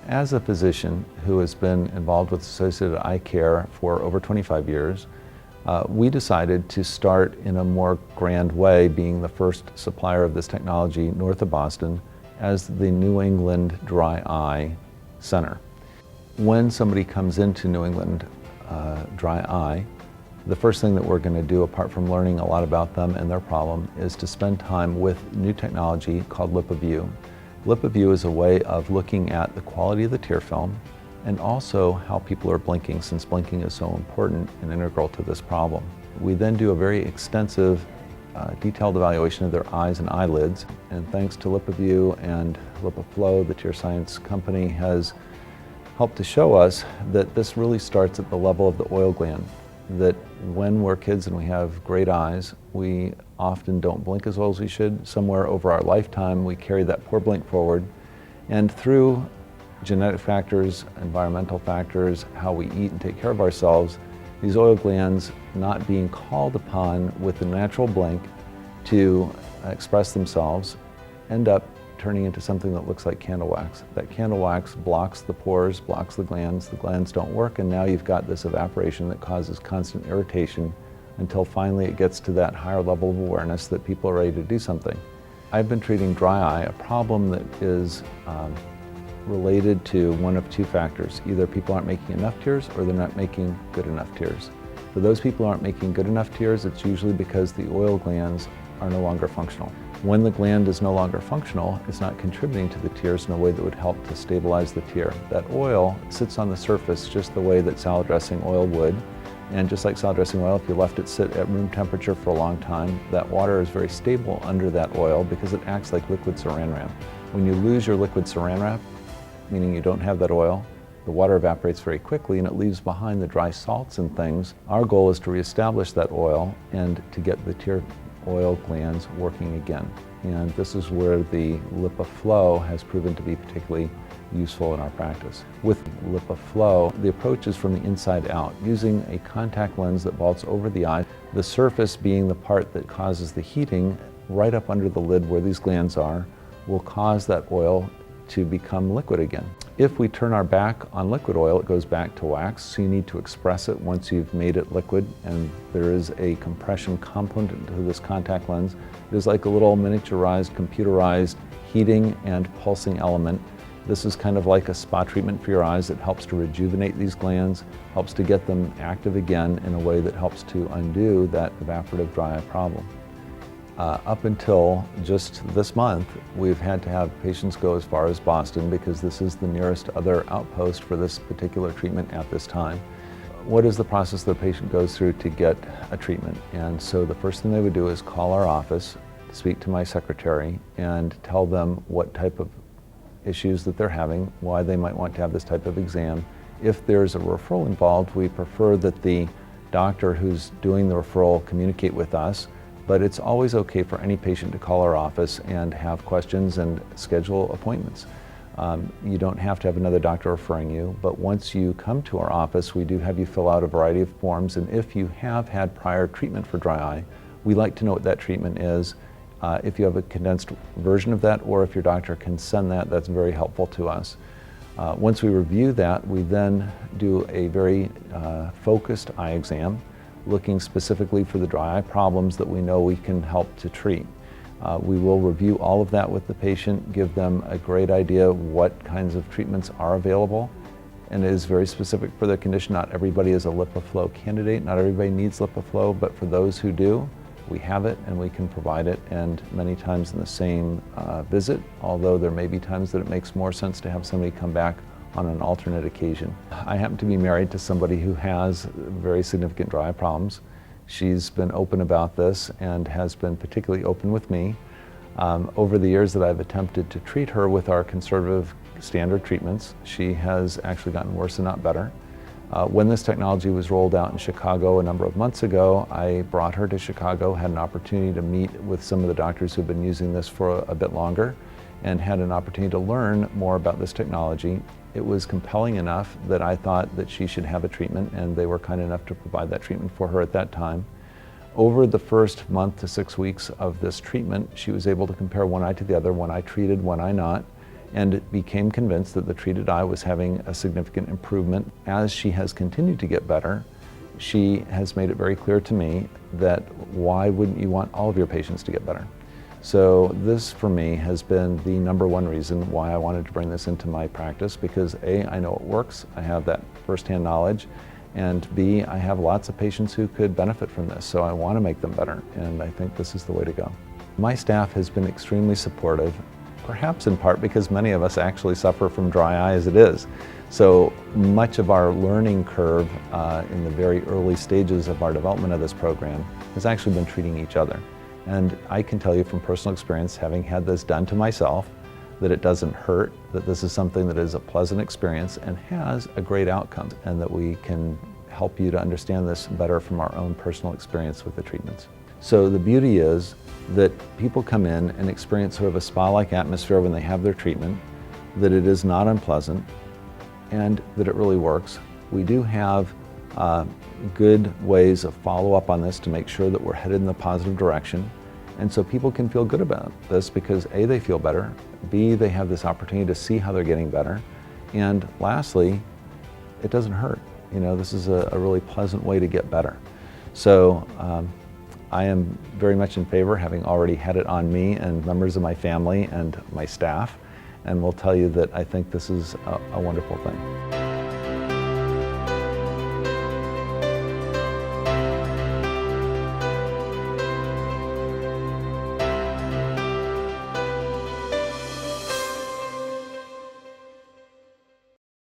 As a physician who has been involved with associated eye care for over 25 years, we decided to start in a more grand way, being the first supplier of this technology north of Boston, as the New England Dry Eye Center. When somebody comes into New England Dry Eye, the first thing that we're going to do, apart from learning a lot about them and their problem, is to spend time with new technology called LipiView. LipiView is a way of looking at the quality of the tear film and also how people are blinking, since blinking is so important and integral to this problem. We then do a very extensive, detailed evaluation of their eyes and eyelids, and thanks to LipiView and LipiFlow, the tear science company has helped to show us that this really starts at the level of the oil gland. That when we're kids and we have great eyes, we often don't blink as well as we should. Somewhere over our lifetime, we carry that poor blink forward. And through genetic factors, environmental factors, how we eat and take care of ourselves, these oil glands not being called upon with the natural blink to express themselves end up turning into something that looks like candle wax. That candle wax blocks the pores, blocks the glands don't work, and now you've got this evaporation that causes constant irritation until finally it gets to that higher level of awareness that people are ready to do something. I've been treating dry eye, a problem that is related to one of two factors. Either people aren't making enough tears or they're not making good enough tears. For those people who aren't making good enough tears, it's usually because the oil glands are no longer functional. When the gland is no longer functional, it's not contributing to the tears in a way that would help to stabilize the tear. That oil sits on the surface just the way that salad dressing oil would. And just like salad dressing oil, if you left it sit at room temperature for a long time, that water is very stable under that oil because it acts like liquid saran wrap. When you lose your liquid saran wrap, meaning you don't have that oil, the water evaporates very quickly and it leaves behind the dry salts and things. Our goal is to reestablish that oil and to get the tear oil glands working again. And this is where the LipiFlow has proven to be particularly useful in our practice. With LipiFlow, the approach is from the inside out, using a contact lens that vaults over the eye, the surface being the part that causes the heating right up under the lid where these glands are, will cause that oil to become liquid again. If we turn our back on liquid oil, it goes back to wax, so you need to express it once you've made it liquid, and there is a compression component to this contact lens. It is like a little miniaturized, computerized heating and pulsing element. This is kind of like a spa treatment for your eyes that helps to rejuvenate these glands, helps to get them active again in a way that helps to undo that evaporative dry eye problem. Up until just this month, we've had to have patients go as far as Boston because this is the nearest other outpost for this particular treatment at this time. What is the process the patient goes through to get a treatment? And so the first thing they would do is call our office, speak to my secretary, and tell them what type of issues that they're having, why they might want to have this type of exam. If there's a referral involved, we prefer that the doctor who's doing the referral communicate with us. But it's always okay for any patient to call our office and have questions and schedule appointments. You don't have to have another doctor referring you, but once you come to our office, we do have you fill out a variety of forms, and if you have had prior treatment for dry eye, we like to know what that treatment is. If you have a condensed version of that, or if your doctor can send that, that's very helpful to us. Once we review that, we then do a very focused eye exam, looking specifically for the dry eye problems that we know we can help to treat. We will review all of that with the patient, give them a great idea what kinds of treatments are available, and it is very specific for their condition. Not everybody is a LipiFlow candidate, not everybody needs LipiFlow, but for those who do, we have it and we can provide it, and many times in the same visit, although there may be times that it makes more sense to have somebody come back on an alternate occasion. I happen to be married to somebody who has very significant dry eye problems. She's been open about this and has been particularly open with me. Over the years that I've attempted to treat her with our conservative standard treatments, she has actually gotten worse and not better. When this technology was rolled out in Chicago a number of months ago, I brought her to Chicago, had an opportunity to meet with some of the doctors who've been using this for a bit longer, and had an opportunity to learn more about this technology. It was compelling enough that I thought that she should have a treatment, and they were kind enough to provide that treatment for her at that time. Over the first month to 6 weeks of this treatment, she was able to compare one eye to the other, one eye treated, one eye not, and became convinced that the treated eye was having a significant improvement. As she has continued to get better, she has made it very clear to me that why wouldn't you want all of your patients to get better? So this, for me, has been the #1 reason why I wanted to bring this into my practice, because A, I know it works, I have that firsthand knowledge, and B, I have lots of patients who could benefit from this, so I want to make them better, and I think this is the way to go. My staff has been extremely supportive, perhaps in part because many of us actually suffer from dry eye as it is. So much of our learning curve in the very early stages of our development of this program has actually been treating each other. And I can tell you from personal experience, having had this done to myself, that it doesn't hurt, that this is something that is a pleasant experience and has a great outcome, and that we can help you to understand this better from our own personal experience with the treatments. So the beauty is that people come in and experience sort of a spa-like atmosphere when they have their treatment, that it is not unpleasant, and that it really works. We do have good ways of follow-up on this to make sure that we're headed in the positive direction. And so people can feel good about this because A, they feel better, B, they have this opportunity to see how they're getting better, and lastly, it doesn't hurt. You know, this is a really pleasant way to get better. So I am very much in favor, having already had it on me and members of my family and my staff, and will tell you that I think this is a wonderful thing.